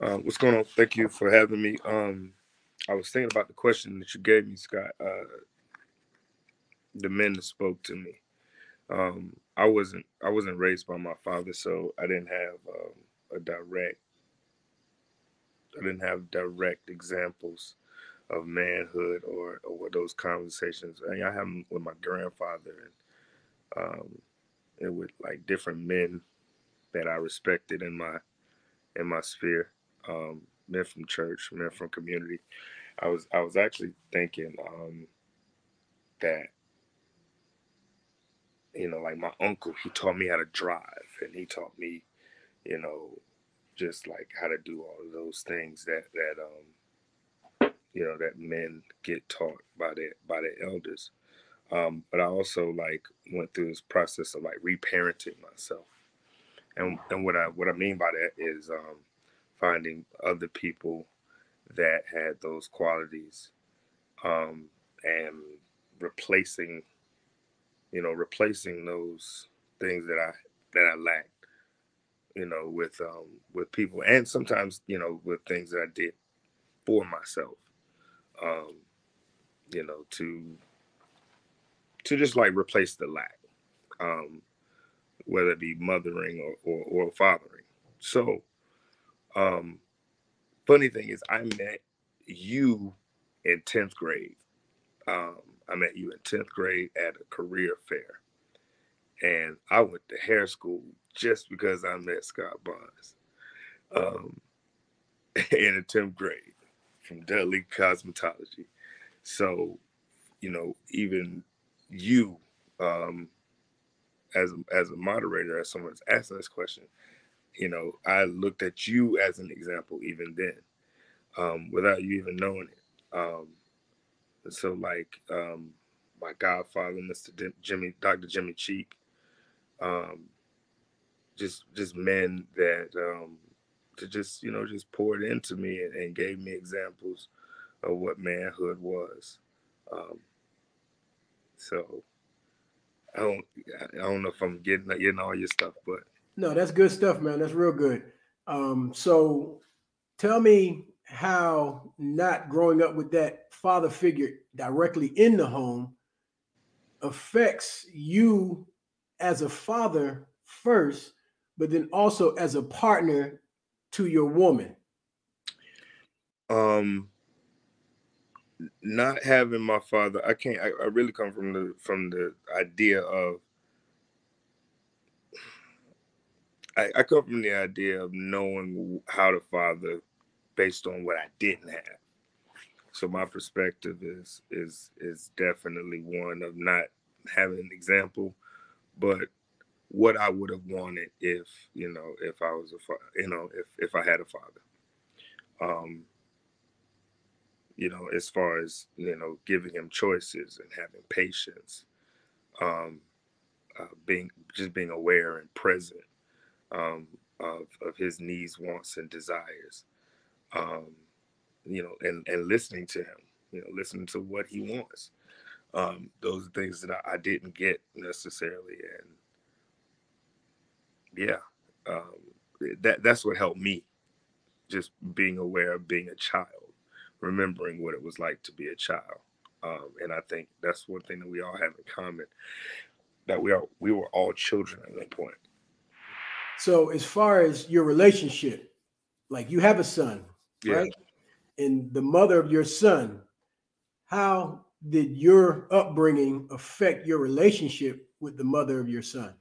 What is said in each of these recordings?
What's going on? Thank you for having me. I was thinking about the question that you gave me, Scott. The men that spoke to me. I wasn't raised by my father, so a direct. I didn't have direct examples of manhood or those conversations. I have them with my grandfather and with like different men that I respected in my sphere. Men from church, men from community. I was actually thinking that like my uncle, he taught me how to drive, and he taught me, you know, just like how to do all of those things that men get taught by their elders. But I also like went through this process of like reparenting myself, and what I mean by that is finding other people that had those qualities, and replacing replacing those things that I lacked, with people, and sometimes with things that I did for myself, um, to just like replace the lack, um, whether it be mothering or fathering. So, um, funny thing is, I met you in 10th grade. Um, I met you in 10th grade at a career fair, and I went to hair school just because I met Scott Barnes, um, in the 10th grade from Dudley Cosmetology. So, even you, um, as a moderator, as someone's asking this question, I looked at you as an example even then, without you even knowing it. So, like, my godfather, Dr. Jimmy Cheek, um, just men that just poured into me and gave me examples of what manhood was. Um, so I don't I don't know if I'm getting all your stuff, but No, that's good stuff, man. That's real good. So tell me how not growing up with that father figure directly in the home affects you as a father first, but then also as a partner to your woman. um, not having my father, I can't. I really come from the idea of I come from the idea of knowing how to father based on what I didn't have. So my perspective is definitely one of not having an example, but what I would have wanted if I was if I had a father. Um, as far as giving him choices and having patience, um, being aware and present, of his needs, wants, and desires, um, and listening to him, listening to what he wants. Those are things that I didn't get necessarily, and yeah, that's what helped me. Just being aware of being a child, remembering what it was like to be a child, and I think that's one thing that we all have in common, that we were all children at that point. So as far as your relationship, like you have a son, Yeah. right? And the mother of your son, how did your upbringing affect your relationship with the mother of your son?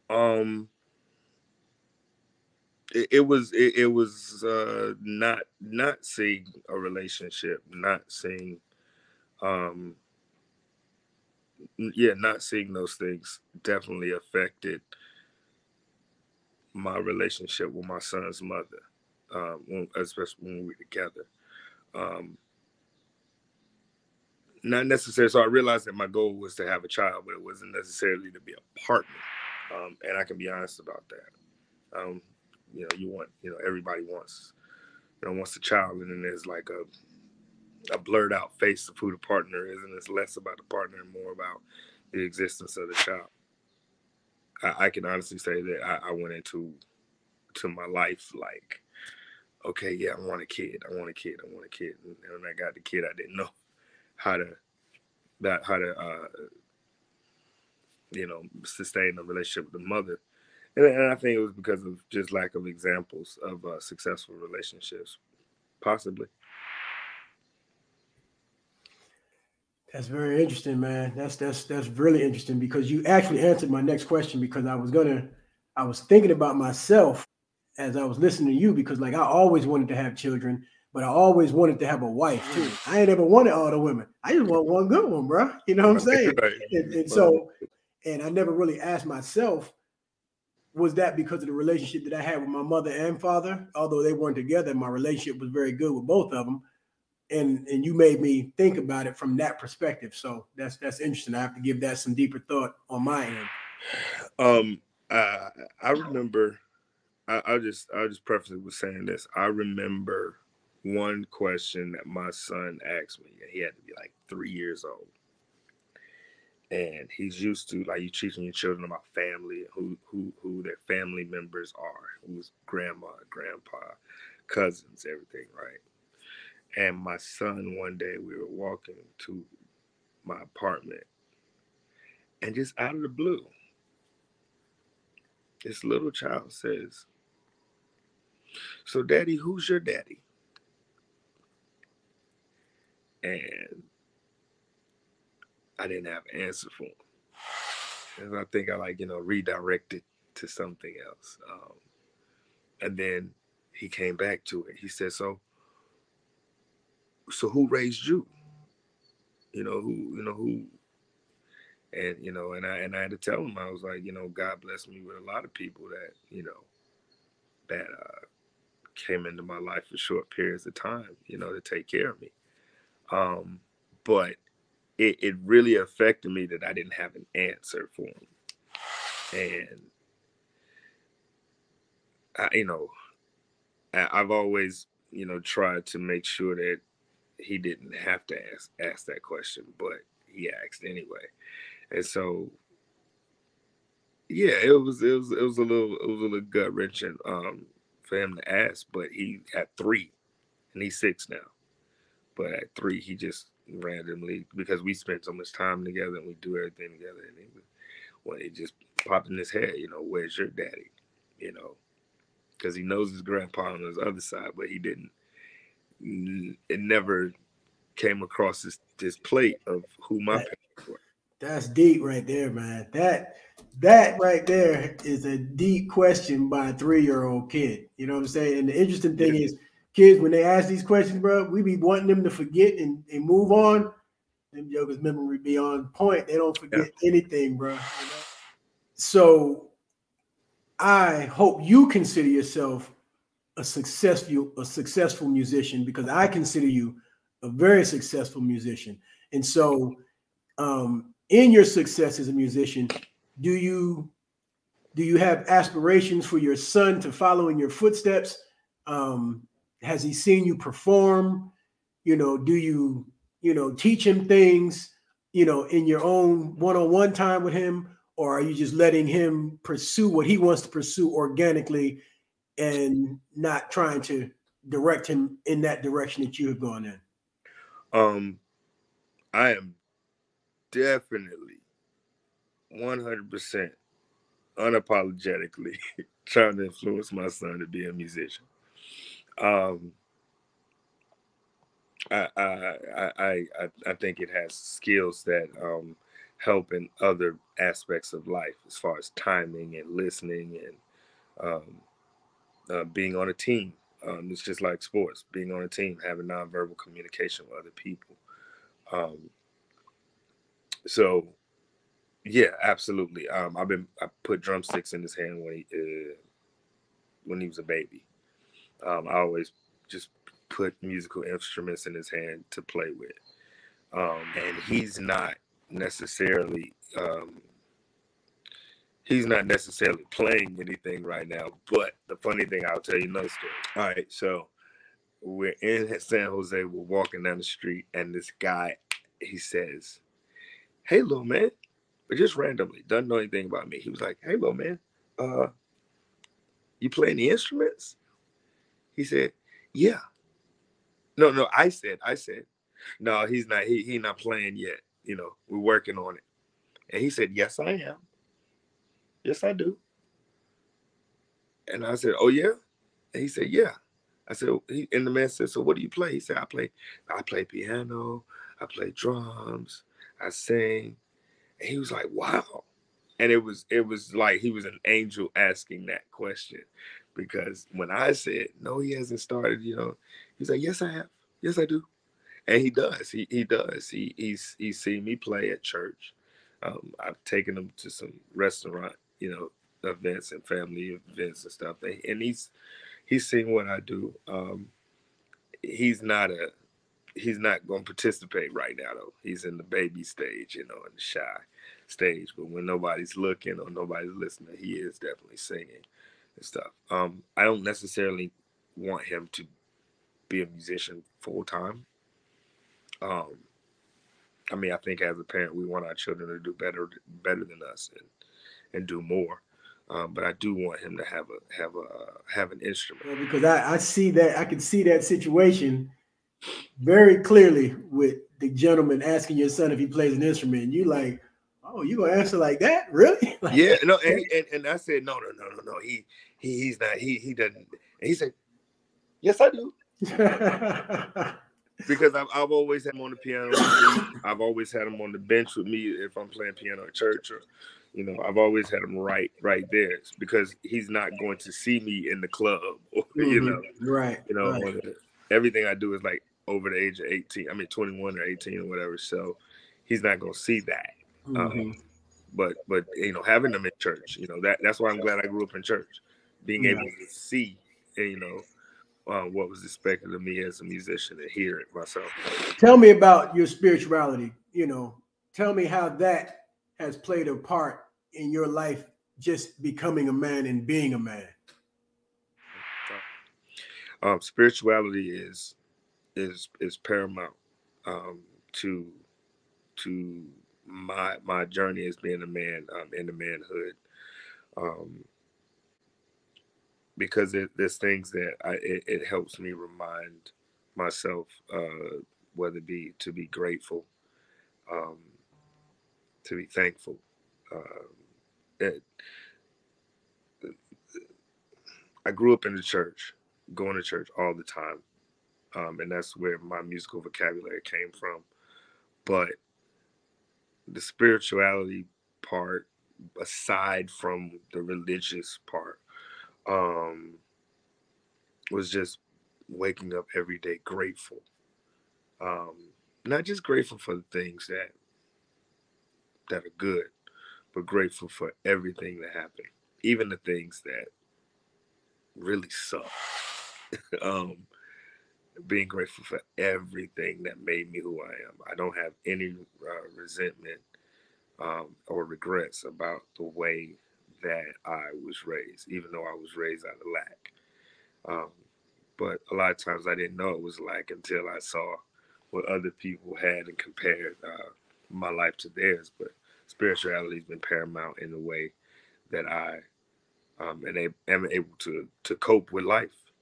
Um, it was not seeing a relationship, not seeing um yeah, not seeing those things definitely affected my relationship with my son's mother, especially when we were together. Um, Not necessarily. So I realized that my goal was to have a child, but it wasn't necessarily to be a partner. And I can be honest about that. Everybody wants a child, and then there's like a blurred out face of who the partner is, and it's less about the partner and more about the existence of the child. I can honestly say that I went into my life like okay, yeah, I want a kid. I want a kid. I want a kid. And when I got the kid, I didn't know how to how to sustain a relationship with the mother. And I think it was because of just lack of examples of successful relationships, possibly. That's very interesting, man. That's really interesting because you actually answered my next question because I was thinking about myself as I was listening to you because like I always wanted to have children, but I always wanted to have a wife too. I ain't ever wanted all the women. I just want one good one, bro. You know what I'm saying? Right. And Well, so, and I never really asked myself, was that because of the relationship that I had with my mother and father? Although they weren't together, my relationship was very good with both of them. And you made me think about it from that perspective. So that's interesting. I have to give that some deeper thought on my end. um, I remember. I'll just preface it with saying this. I remember one question that my son asked me, and he had to be like 3 years old. And he's used to like you teaching your children about family, who their family members are, who's grandma, grandpa, cousins, everything, right? And my son, one day we were walking to my apartment, and just out of the blue, this little child says, "So, Daddy, who's your daddy?" And I didn't have an answer for him, and I think I redirected to something else. And then he came back to it. He said, "So who raised you? Who?" And and I had to tell him, I was like, God blessed me with a lot of people that that came into my life for short periods of time, to take care of me. But it really affected me that I didn't have an answer for him. And I've always, tried to make sure that he didn't have to ask that question, but he asked anyway. And so, yeah, it was a little gut wrenching for him to ask. But he at 3, and he's 6 now. But at 3, he just randomly, because we spent so much time together and we do everything together, and it just popped in his head, where's your daddy? You know, because he knows his grandpa on his other side, but he didn't. It never came across this plate of who my That, parents were. that's deep right there, man. That right there is a deep question by a 3-year-old kid. You know what I'm saying? And the interesting Yeah, thing is, kids when they ask these questions, bro, we be wanting them to forget and move on. Them jokers' memory be on point. They don't yeah. forget anything, bro. You know? So I hope you consider yourself a successful musician because I consider you a very successful musician. And so, in your success as a musician, do you do you have aspirations for your son to follow in your footsteps? Um, has he seen you perform? Do you teach him things? In your own one-on-one time with him, or are you just letting him pursue what he wants to pursue organically and not trying to direct him in that direction that you have gone in? Um, I am definitely 100% unapologetically trying to influence my son to be a musician. Um, I think it has skills that help in other aspects of life, as far as timing and listening and being on a team. It's just like sports, being on a team, having nonverbal communication with other people. Um, so yeah, absolutely. I put drumsticks in his hand when he was a baby. I always just put musical instruments in his hand to play with. And necessarily um, he's not necessarily playing anything right now. But the funny thing, I'll tell you another story. All right, so we're in San Jose. We're walking down the street, and this guy, he says, "Hey, little man," but just randomly, doesn't know anything about me. He was like, "Hey, little man, uh, you play any instruments?" He said, Yeah. No, I said, no, he's not. He not playing yet. You know, we're working on it. And he said, yes, I am. Yes, I do. And I said, oh yeah. And he said, yeah. I said, and the man said, so what do you play? He said, I play piano, I play drums, I sing. And he was like, wow. And it was like he was an angel asking that question, because when I said no, he hasn't started, he's like, yes, I have, yes, I do. And he does. He does. He's seen me play at church. I've taken him to some restaurant, events and family events and stuff. And he's seen what I do. He's not going to participate right now though. He's in the baby stage, in the shy stage. But when nobody's looking or nobody's listening, he is definitely singing and stuff. I don't necessarily want him to be a musician full time. I mean, I think as a parent, we want our children to do better than us and do more. But I do want him to have an instrument. Well, because I see that, I can see that situation very clearly with the gentleman asking your son if he plays an instrument. And you like, oh, you gonna answer like that? Really? Like, yeah, no, and I said no. He's not. He doesn't. And he said, yes, I do. Because I've always had him on the piano with me. I've always had him on the bench with me if I'm playing piano at church, or I've always had him right there, because he's not going to see me in the club, or, right. Everything I do is like over the age of 18. I mean 21 or 18 or whatever. So he's not going to see that. But having them in church, that's why I'm glad I grew up in church, being able to see, what was expected of me as a musician and hear it myself. Tell me about your spirituality. Tell me how that has played a part in your life, just becoming a man and being a man. Spirituality is paramount to my journey as being a man, in the manhood. Because there's things that it helps me remind myself, whether it be to be grateful, to be thankful. I grew up in the church, going to church all the time, and that's where my musical vocabulary came from. But the spirituality part, aside from the religious part, was just waking up every day grateful. Not just grateful for the things that are good, but grateful for everything that happened, even the things that really suck. Being grateful for everything that made me who I am. I don't have any resentment or regrets about the way that I was raised, even though I was raised out of lack. But a lot of times I didn't know it was lack until I saw what other people had and compared my life to theirs. But spirituality has been paramount in the way that I am able to cope with life.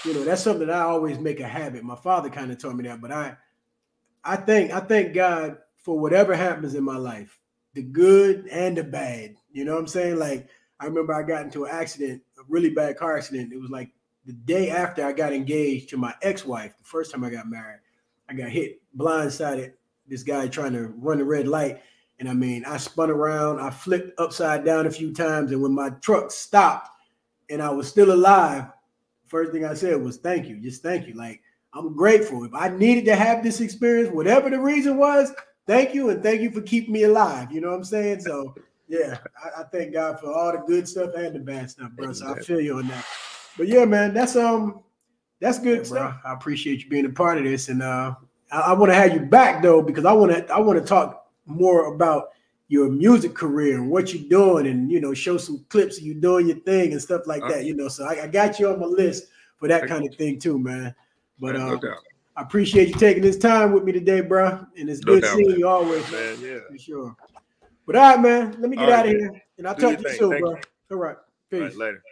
That's something that I always make a habit. My father kind of taught me that, but I thank God for whatever happens in my life, the good and the bad. You know what I'm saying? Like, I remember I got into an accident, a really bad car accident. It was like the day after I got engaged to my ex-wife, the first time I got married. I got hit blindsided, this guy trying to run the red light. And I mean, I spun around, I flipped upside down a few times. And when my truck stopped and I was still alive, first thing I said was thank you, just thank you. Like, I'm grateful. If I needed to have this experience, whatever the reason was, thank you, and thank you for keeping me alive. You know what I'm saying? So yeah, I thank God for all the good stuff and the bad stuff, bro. So I feel you on that. But yeah, man, that's good stuff. I appreciate you being a part of this, and I want to have you back though, because I want to talk more about your music career and what you're doing, and show some clips of you doing your thing and stuff like that. So I got you on my list for that kind of thing too, man. But no doubt. I appreciate you taking this time with me today, bro. And it's good seeing you always, man. Yeah, for sure. But all right, man, let me get out of here, and I'll talk to you soon, bro. All right, peace. All right, later.